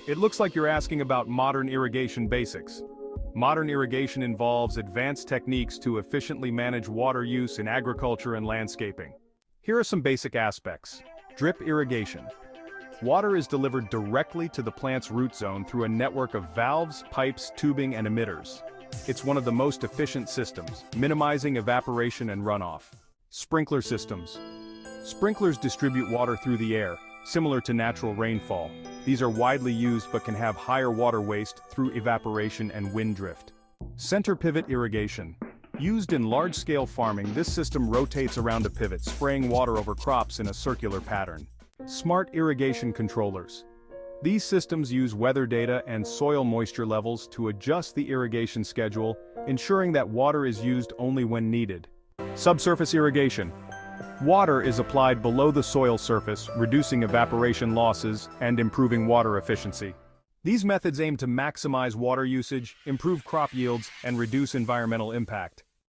It looks like you're asking about modern irrigation basics. Modern irrigation involves advanced techniques to efficiently manage water use in agriculture and landscaping. Here are some basic aspects. Drip irrigation. Water is delivered directly to the plant's root zone through a network of valves, pipes, tubing, and emitters. It's one of the most efficient systems, minimizing evaporation and runoff. Sprinkler systems. Sprinklers distribute water through the air, similar to natural rainfall. These are widely used but can have higher water waste through evaporation and wind drift. Center pivot irrigation. Used in large-scale farming, this system rotates around a pivot, spraying water over crops in a circular pattern. Smart irrigation controllers. These systems use weather data and soil moisture levels to adjust the irrigation schedule, ensuring that water is used only when needed. Subsurface irrigation. Water is applied below the soil surface, reducing evaporation losses and improving water efficiency. These methods aim to maximize water usage, improve crop yields, and reduce environmental impact.